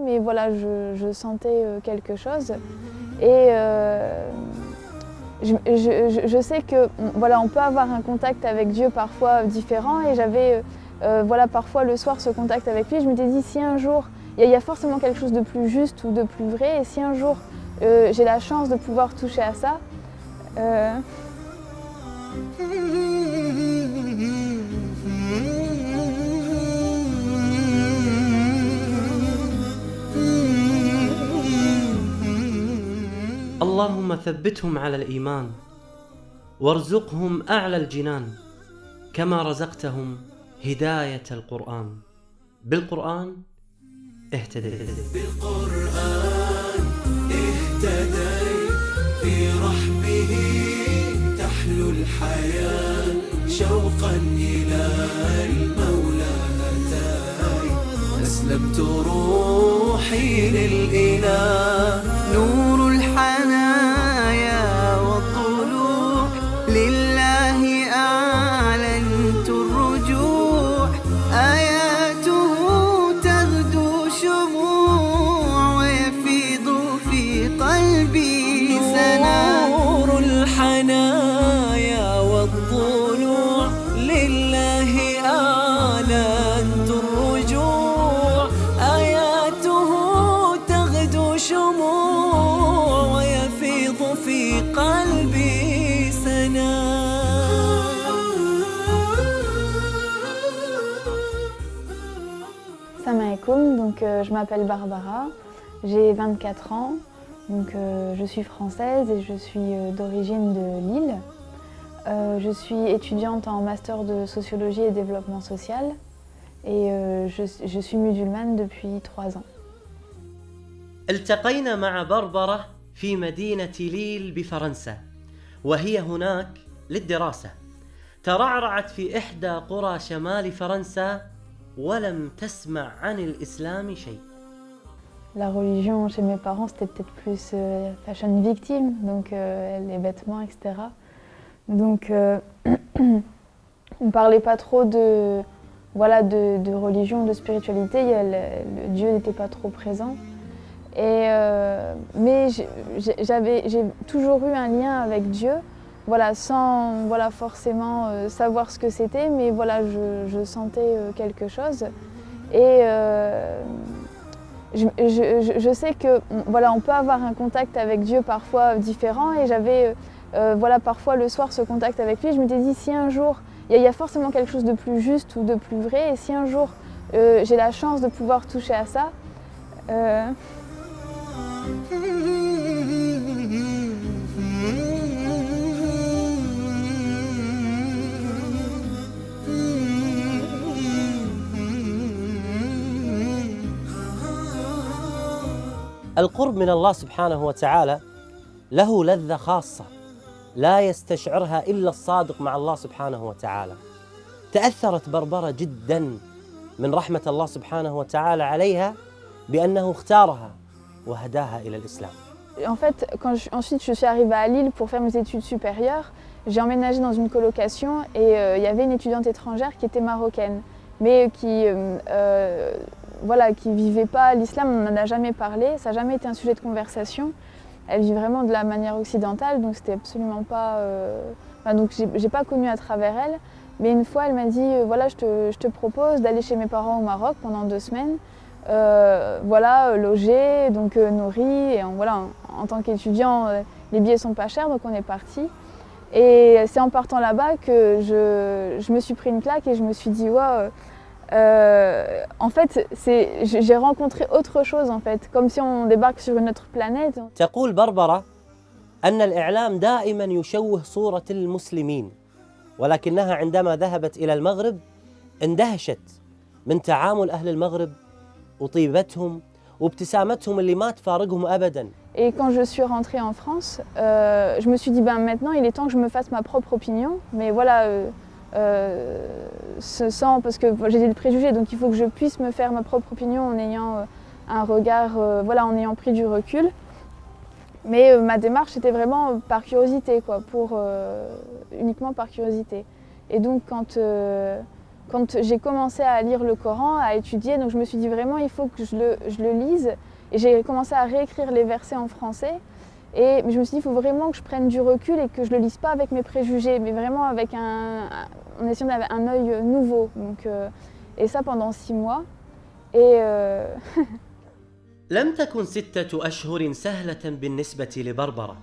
mais voilà, je sentais quelque chose. Et je sais que voilà, on peut avoir un contact avec Dieu parfois différent, et j'avais voilà, parfois le soir ce contact avec lui. Je m'étais dit, si un jour, il y a forcément quelque chose de plus juste ou de plus vrai, et si un jour j'ai la chance de pouvoir toucher à ça, اللهم ثبتهم على الإيمان وارزقهم أعلى الجنان كما رزقتهم هداية القرآن. بالقرآن اهتديت. بالقرآن اهتديت، في رحمه تحلو الحياة، شوقا إلى المولى أتاي، أسلمت روحي للإله، نور الحنايا والطلوع لله أعلنت الرجوع، آياته تغدو شموع ويفيض في قلبي سنا، نور الحنايا والطلوع لله أعلنت الرجوع، آياته تغدو شموع ويفيض في قلبي سنا. Salam alaikum, donc je m'appelle Barbara, j'ai 24 ans, donc je suis française et je suis d'origine de Lille. Je suis étudiante en master de sociologie et développement social, et je suis musulmane depuis 3 ans. التقينا مع بربرة في مدينة ليل بفرنسا، وهي هناك للدراسة. ترعرعت في إحدى قرى شمال فرنسا ولم تسمع عن الإسلام شيء. La religion chez mes parents, c'était peut-être plus fashion victime, donc les vêtements, etc. Donc on ne parlait pas trop de, voilà, de religion, de spiritualité, le Dieu n'était pas trop présent. Et, mais j'ai toujours eu un lien avec Dieu, voilà, sans voilà, forcément savoir ce que c'était, mais voilà, je sentais quelque chose. Et je sais que voilà, on peut avoir un contact avec Dieu parfois différent, et j'avais voilà, parfois le soir ce contact avec lui. Je m'étais dit, si un jour, il y a forcément quelque chose de plus juste ou de plus vrai, et si un jour j'ai la chance de pouvoir toucher à ça, القرب من الله سبحانه وتعالى له لذة خاصة لا يستشعرها إلا الصادق مع الله سبحانه وتعالى. تأثرت بربرة جدا من رحمة الله سبحانه وتعالى عليها بأنه اختارها وهداها إلى الإسلام. En fait, ensuite je suis arrivée à Lille pour faire mes études supérieures, j'ai emménagé dans une colocation, et il y avait une étudiante étrangère qui était marocaine, mais qui voilà, qui vivait pas l'islam, on n'en a jamais parlé, ça n'a jamais été un sujet de conversation. Elle vit vraiment de la manière occidentale, donc c'était absolument pas... donc j'ai pas connu à travers elle, mais une fois elle m'a dit voilà, je te propose d'aller chez mes parents au Maroc pendant 2 semaines, voilà, logé, donc nourri, et voilà, en tant qu'étudiant, les billets sont pas chers, donc on est parti. Et c'est en partant là-bas que je me suis pris une claque, et je me suis dit wow, en fait, j'ai rencontré autre chose, en fait, comme si on débarque sur une autre planète. تقول بربرة أن الإعلام دائما يشوه صورة المسلمين، ولكنها عندما ذهبت إلى المغرب اندهشت من تعامل أهل المغرب وطيبتهم وابتسامتهم اللي ما تفارقهم أبداً. Et quand je suis rentrée en France, je me suis dit maintenant il est temps que je me fasse ma propre opinion, mais voilà, parce que j'ai des préjugés, donc il faut que je puisse me faire ma propre opinion en ayant un regard, voilà, en ayant pris du recul. Mais ma démarche était vraiment par curiosité, quoi, uniquement par curiosité. Et donc quand quand j'ai commencé à lire le Coran, à étudier, donc je me suis dit vraiment il faut que je le lise. Et j'ai commencé à réécrire les versets en français. Et je me suis dit il faut vraiment que je prenne du recul et que je le lise pas avec mes préjugés, mais vraiment avec en essayant d'avoir un œil nouveau. Donc, et ça pendant 6 mois. Et لم تكن 6 أشهر سهلة بالنسبة لبربرة،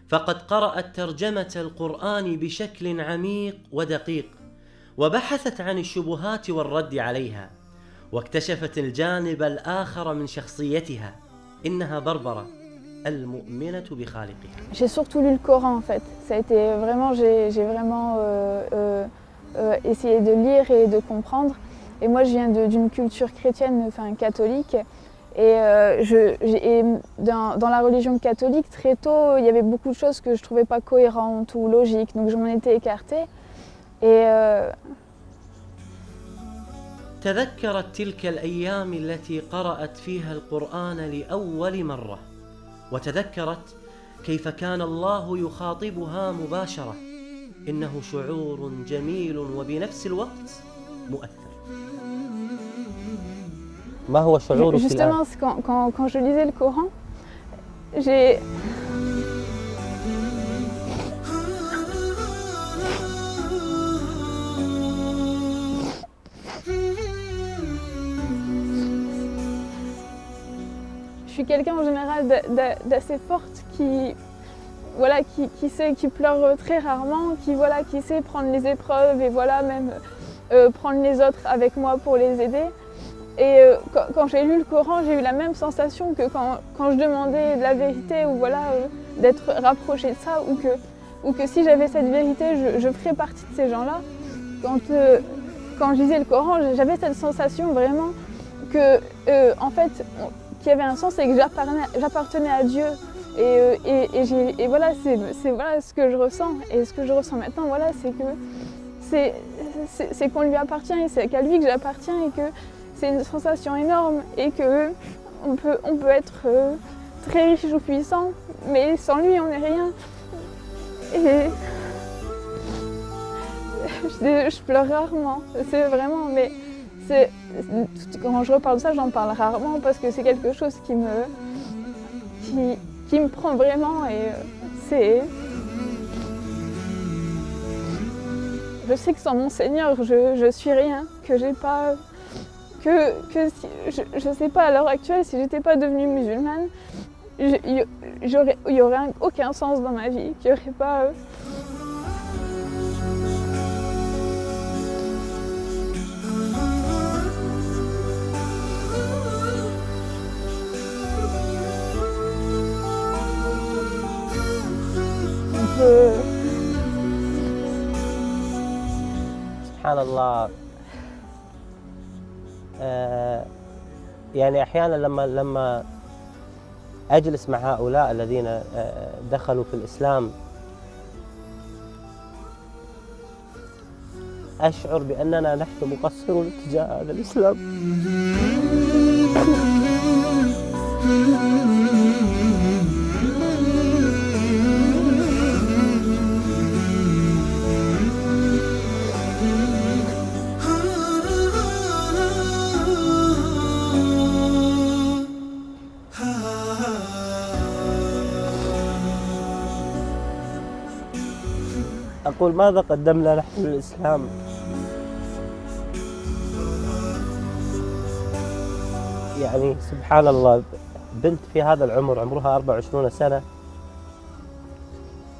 فقد قرأت ترجمة القرآن بشكل عميق ودقيق، وبحثت عن الشبهات والرد عليها، واكتشفت الجانب الآخر من شخصيتها. إنها بربرة المؤمنة بخالقها. J'ai surtout lu le Coran en fait. Ça a été vraiment, j'ai vraiment essayé de lire et de comprendre. Et moi, je viens d'une culture chrétienne, enfin catholique. Et, dans la religion catholique, très tôt, il y avait beaucoup de choses que je ne trouvais pas cohérentes ou logiques. Donc je m'en étais écartée. Et تذكرت تلك الأيام التي قرأت فيها القرآن لأول مرة، وتذكرت كيف كان الله يخاطبها مباشرة. إنه شعور جميل وبنفس الوقت مؤثر. ما هو شعورك الآن؟ Justement, quand je lisais le Coran, j'ai... Je suis quelqu'un en général d'assez forte qui pleure très rarement, qui sait prendre les épreuves et même prendre les autres avec moi pour les aider. Et quand j'ai lu le Coran, j'ai eu la même sensation que quand je demandais de la vérité ou d'être rapprochée de ça, ou que si j'avais cette vérité, je ferais partie de ces gens-là. Quand je lisais le Coran, j'avais cette sensation vraiment que en fait, qu'il y avait un sens et que j'appartenais à Dieu. Et voilà, c'est voilà ce que je ressens. Et ce que je ressens maintenant, voilà, c'est que c'est qu'on lui appartient et c'est qu'à lui que j'appartiens et que c'est une sensation énorme et que on peut être très riche ou puissant, mais sans lui on n'est rien. Et je pleure rarement, c'est vraiment, mais quand je reparle de ça, j'en parle rarement parce que c'est quelque chose qui me prend vraiment et c'est... Je sais que sans mon Seigneur, je suis rien, que j'ai pas... Que si, je sais pas, à l'heure actuelle, si j'étais pas devenue musulmane, il y aurait aucun sens dans ma vie, qu'il y aurait pas... سبحان الله. يعني أحيانا لما أجلس مع هؤلاء الذين دخلوا في الإسلام أشعر بأننا نحن مقصرون تجاه هذا الإسلام. أقول ماذا قدمنا نحن للإسلام؟ يعني سبحان الله، بنت في هذا العمر عمرها 24 سنة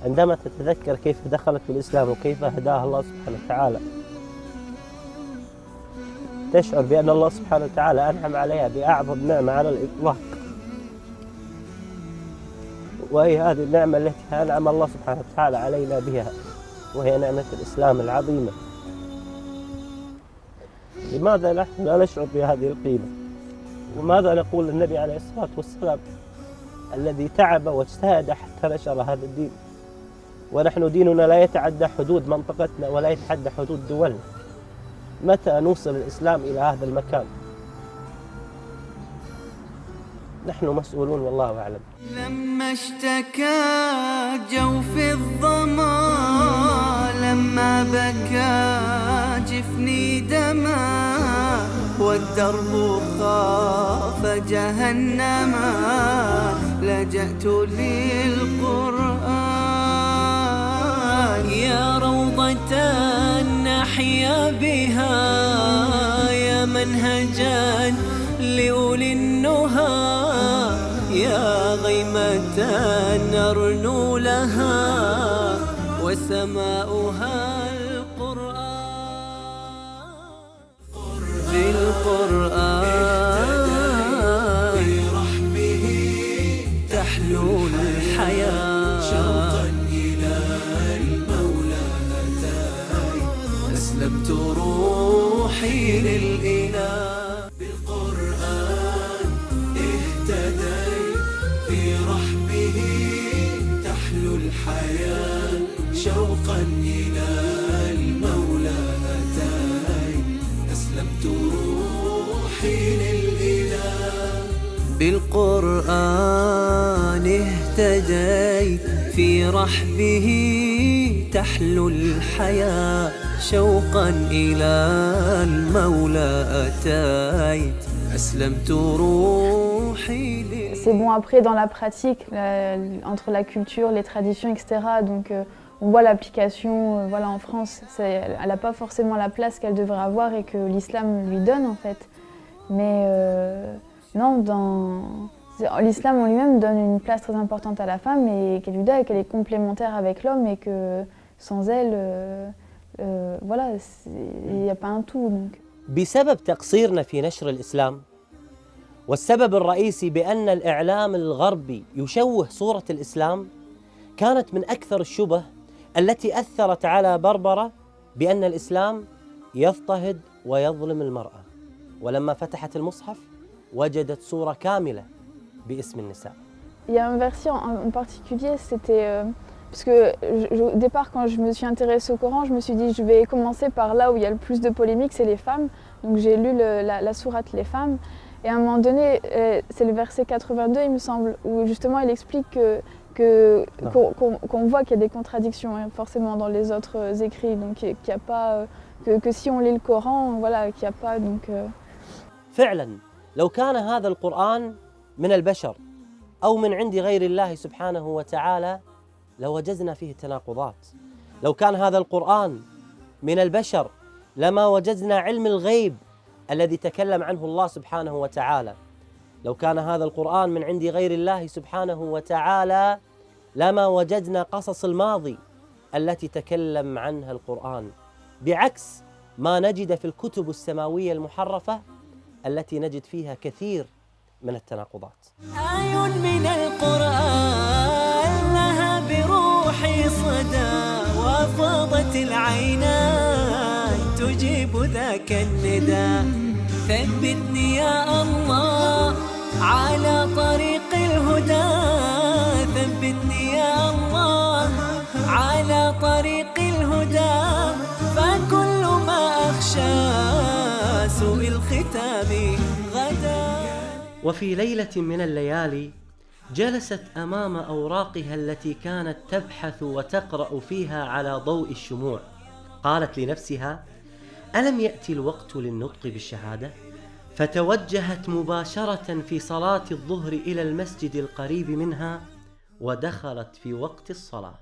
عندما تتذكر كيف دخلت في الإسلام وكيف هداها الله سبحانه وتعالى تشعر بأن الله سبحانه وتعالى أنعم عليها بأعظم نعمة على الإطلاق، وهي هذه النعمة التي أنعم الله سبحانه وتعالى علينا بها، وهي نعمة الإسلام العظيمة. لماذا نحن لا نشعر بهذه القيمة؟ وماذا نقول للنبي عليه الصلاة والسلام الذي تعب واجتهد حتى نشر هذا الدين، ونحن ديننا لا يتعدى حدود منطقتنا ولا يتعدى حدود دولنا؟ متى نوصل الإسلام إلى هذا المكان؟ نحن مسؤولون والله أعلم. لما اشتكى جوف الظما، لما بكى جفني دم، والدرب خاف جهنما لجأت للقرآن يا روضة نحيا بها يا منهجا لأولي النهى يا غيمة نرنو لها وسماؤها القرآن بالقرآن برحمه تحلو الحياة شوقا إلى المولى أتاي أسلمت روحي للإله بالقرآن اهتديت في رحمه تحلو الحياة شوقا إلى المولى أتاي أسلمت روحي للإله بالقرآن اهتديت في رحبه تحلو الحياة شوقا إلى المولى أتيت أسلمت روحي لله. C'est bon après dans la pratique, entre la culture, les traditions, etc. Donc on voit l'application voilà, en France, elle n'a pas forcément la place qu'elle devrait avoir et que l'islam lui donne en fait. Mais non, l'islam en lui-même donne une place très importante à la femme et qu'elle lui donne et qu'elle est complémentaire avec l'homme et que sans elle, voilà, il n'y a pas un tout. Donc. بسبب تقصيرنا في نشر الإسلام والسبب الرئيسي بأن الإعلام الغربي يشوه صورة الإسلام كانت من أكثر الشبه التي أثرت على بربرة بأن الإسلام يضطهد ويظلم المرأة ولما فتحت المصحف وجدت صورة كاملة باسم النساء. Il y a un verset en particulier, c'était parce que au départ quand je me suis intéressée au Coran, je me suis dit je vais commencer par là où il y a le plus de polémiques, c'est les femmes. Donc j'ai lu la sourate les femmes et à un moment donné, c'est le verset 82 il me semble, où justement il explique qu'on voit qu'il y a des contradictions hein, forcément dans les autres écrits, donc qu'il n'y a pas que si on lit le Coran, voilà, qu'il n'y a pas donc. فعلا لو كان هذا القرآن من البشر أو من عند غير الله سبحانه وتعالى لوجدنا فيه تناقضات. لو كان هذا القرآن من البشر لما وجدنا علم الغيب الذي تكلم عنه الله سبحانه وتعالى. لو كان هذا القرآن من عند غير الله سبحانه وتعالى لما وجدنا قصص الماضي التي تكلم عنها القرآن، بعكس ما نجد في الكتب السماوية المحرفة التي نجد فيها كثير من التناقضات. آي من القرآن لها بروحي صدى وفاضت العينان تجيب ذاك النداء ثبتني يا الله على طريق الهدى ثبتني يا الله على طريق الهدى فكل ما أخشى سوء الختام غدا. وفي ليلة من الليالي جلست أمام أوراقها التي كانت تبحث وتقرأ فيها على ضوء الشموع، قالت لنفسها: ألم يأتي الوقت للنطق بالشهادة؟ فتوجهت مباشرة في صلاة الظهر إلى المسجد القريب منها ودخلت في وقت الصلاة.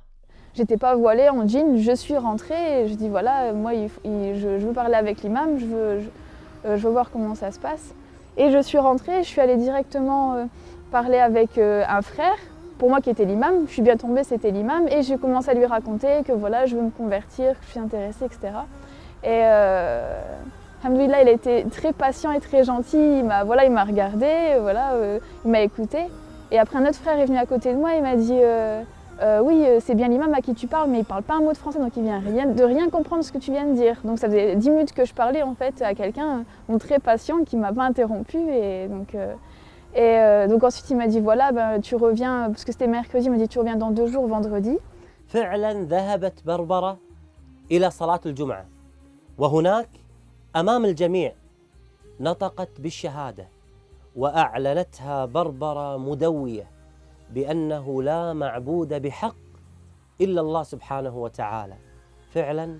J'étais pas voilée en jean, je suis rentrée et je dis voilà, moi je veux parler avec l'imam, je veux voir comment ça se passe. Et je suis rentrée, je suis allée directement parler avec un frère, pour moi qui était l'imam, je suis bien tombée, c'était l'imam, et j'ai commencé à lui raconter que voilà, je veux me convertir, que je suis intéressée, etc. Et alhamdoulilah, il a été très patient et très gentil, il m'a regardé, il m'a écouté. Et après un autre frère est venu à côté de moi, il m'a dit oui, c'est bien l'imam à qui tu parles, mais il ne parle pas un mot de français, donc il vient de rien comprendre ce que tu viens de dire. Donc ça faisait 10 minutes que je parlais en fait à quelqu'un très patient qui ne m'a pas interrompu. Et donc ensuite il m'a dit voilà, tu reviens, parce que c'était mercredi, il m'a dit tu reviens dans 2 jours, vendredi. فعلا ذهبت بربرة إلى صلاة الجمعة وهناك أمام الجميع نطقت بالشهادة وأعلنتها بربرة مدوية بأنه لا معبود بحق إلا الله سبحانه وتعالى. فعلا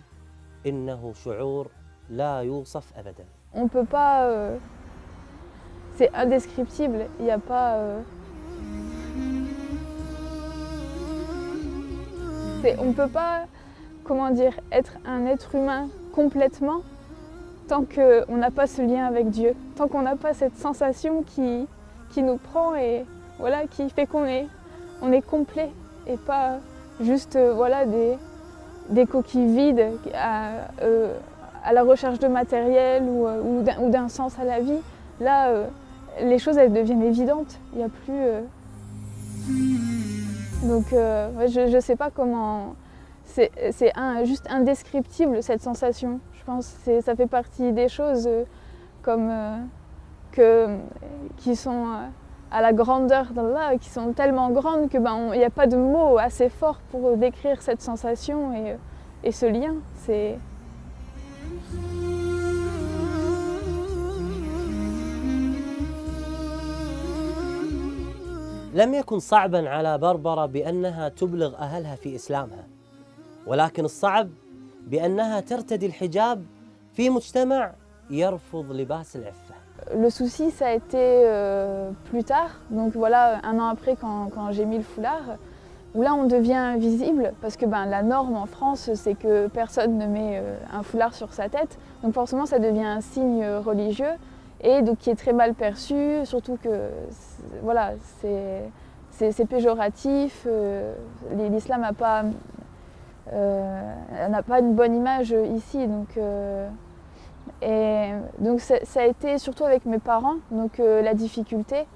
إنه شعور لا يوصف أبدا. on peut pas... c'est indescriptible, il n'y a pas... on ne peut pas, comment dire, être un être humain complètement tant qu'on n'a pas ce lien avec Dieu, tant qu'on n'a pas cette sensation qui nous prend et voilà, qui fait qu'on est complet et pas juste voilà, des coquilles vides à la recherche de matériel ou d'un sens à la vie. Là, les choses elles deviennent évidentes, il n'y a plus... Donc je ne sais pas comment... C'est juste indescriptible cette sensation. Je pense que ça fait partie des choses qui sont à la grandeur d'Allah, qui sont tellement grandes qu'il n'y a pas de mots assez forts pour décrire cette sensation et ce lien. لم يكن صعبا على بربرة بأنها تبلغ أهلها في إسلامها، ولكن الصعب بأنها ترتدي الحجاب في مجتمع يرفض لباس العفة. Le souci, ça a été plus tard, donc voilà, un an après quand j'ai mis le foulard, où là on devient visible, parce que la norme en France, c'est que personne ne met un foulard sur sa tête, donc forcément ça devient un signe religieux, et donc qui est très mal perçu, surtout que voilà, c'est péjoratif, l'islam n'a pas une bonne image ici, donc ça a été surtout avec mes parents, donc la difficulté.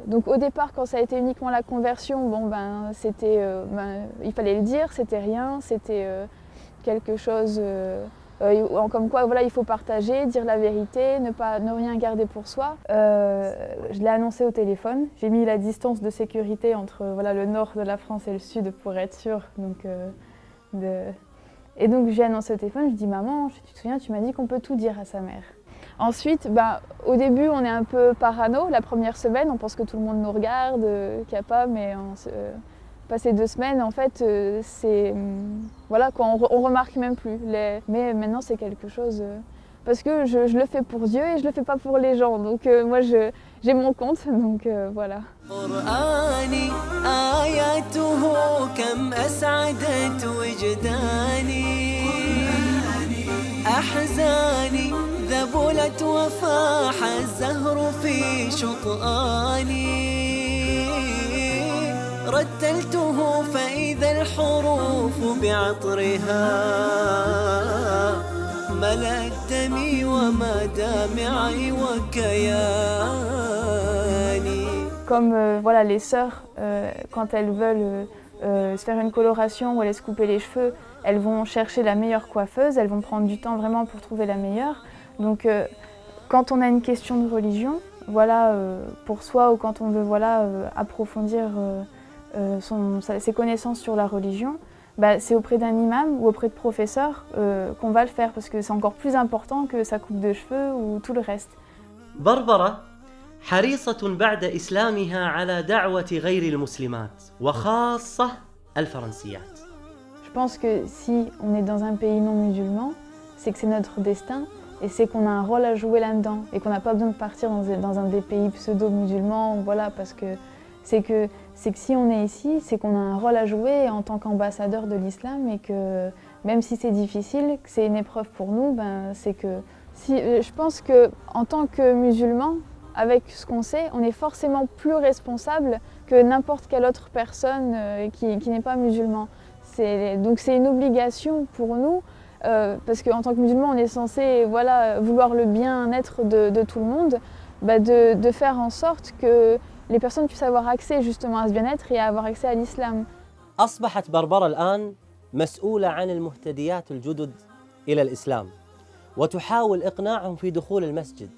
Donc au départ, quand ça a été uniquement la conversion, c'était, il fallait le dire, c'était rien, c'était quelque chose comme quoi voilà, il faut partager, dire la vérité, ne rien garder pour soi. Je l'ai annoncé au téléphone, j'ai mis la distance de sécurité entre voilà, le nord de la France et le sud pour être sûre. Et donc j'ai annoncé au téléphone, je dis maman, tu te souviens, tu m'as dit qu'on peut tout dire à sa mère. Ensuite, au début on est un peu parano, la première semaine on pense que tout le monde nous regarde, qu'il n'y a pas, mais passé 2 semaines en fait voilà quoi, on remarque même plus. Mais maintenant c'est quelque chose, parce que je le fais pour Dieu et je le fais pas pour les gens, donc moi j'ai mon compte, donc voilà. أحزاني ذبلت وفاح الزهر في شطآني رتلته فإذا الحروف بعطرها ملأت دمي ومدامعي وكياني. Comme voilà, les sœurs, quand elles veulent se faire une coloration ou aller se couper les cheveux, elles vont chercher la meilleure coiffeuse, elles vont prendre du temps vraiment pour trouver la meilleure. Donc quand on a une question de religion, voilà, pour soi, ou quand on veut voilà, approfondir ses connaissances sur la religion, c'est auprès d'un imam ou auprès de professeurs qu'on va le faire, parce que c'est encore plus important que sa coupe de cheveux ou tout le reste. بربرة حريصة بعد إسلامها على دعوة غير المسلمات وخاصة الفرنسيات. Je pense que si on est dans un pays non musulman, c'est que c'est notre destin et c'est qu'on a un rôle à jouer là-dedans et qu'on n'a pas besoin de partir dans un des pays pseudo-musulmans, voilà, parce que c'est que si on est ici, c'est qu'on a un rôle à jouer en tant qu'ambassadeur de l'islam, et que même si c'est difficile, que c'est une épreuve pour nous, c'est que je pense qu'en tant que musulman, avec ce qu'on sait, on est forcément plus responsable que n'importe quelle autre personne qui n'est pas musulman. Donc c'est une obligation pour nous, parce qu'en tant que musulman, on est censé voilà, vouloir le bien-être de tout le monde, de faire en sorte que les personnes puissent avoir accès justement à ce bien-être et à avoir accès à l'islam. أصبحت بربرة الآن مسؤولة عن المهتديات الجدد إلى الإسلام، وتحاول إقناعهم في دخول المسجد،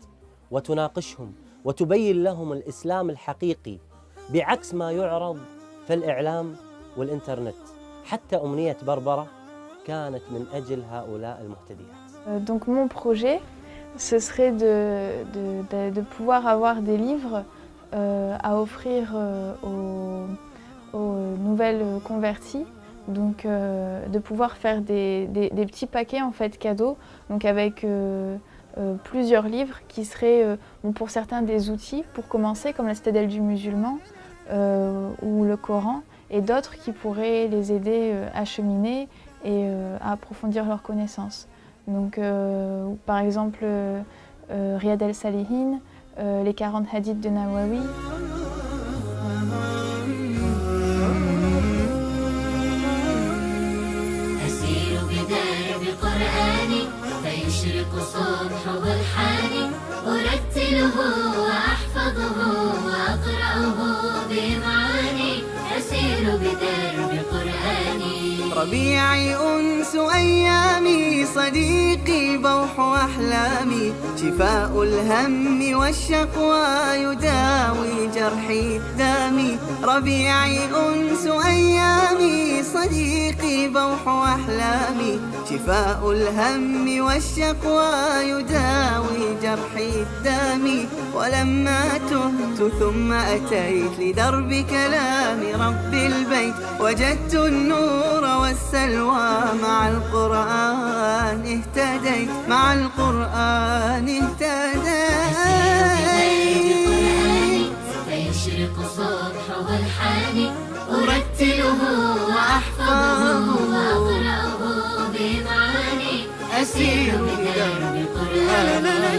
وتناقشهم وتبين لهم الإسلام الحقيقي بعكس ما يعرض في الإعلام والإنترنت. حتى أمنية بربرة كانت من أجل هؤلاء المهتديات. Donc mon projet, ce serait de pouvoir avoir des livres à offrir aux nouvelles converties, Donc de pouvoir faire des petits paquets en fait cadeaux, donc avec plusieurs livres qui seraient pour certains des outils pour commencer, comme la Citadelle du musulman ou le Coran, et d'autres qui pourraient les aider à cheminer et à approfondir leurs connaissances. Donc par exemple Riyad el-Salihin, les 40 hadiths de Nawawi. فيشرق صبحه الحاني أرتله وأحفظه وأقرأه بمعاني أسير بدرب قرآني ربيعي أنس أيامي صديقي بوح أحلامي شفاء الهم والشقوى يداوي جرحي الدامي ربيعي أنس أيامي صديقي بوح أحلامي شفاء الهم والشقوى يداوي جرحي الدامي ولما تهت ثم أتيت لدرب كلام رب البيت وجدت النور والسلوى مع القرآن اهتديت مع القرآن اهتديت فيشرق صبحه الحاني أرتله وأحفظه وأقرأه بمعاني أسير بدرب قرآني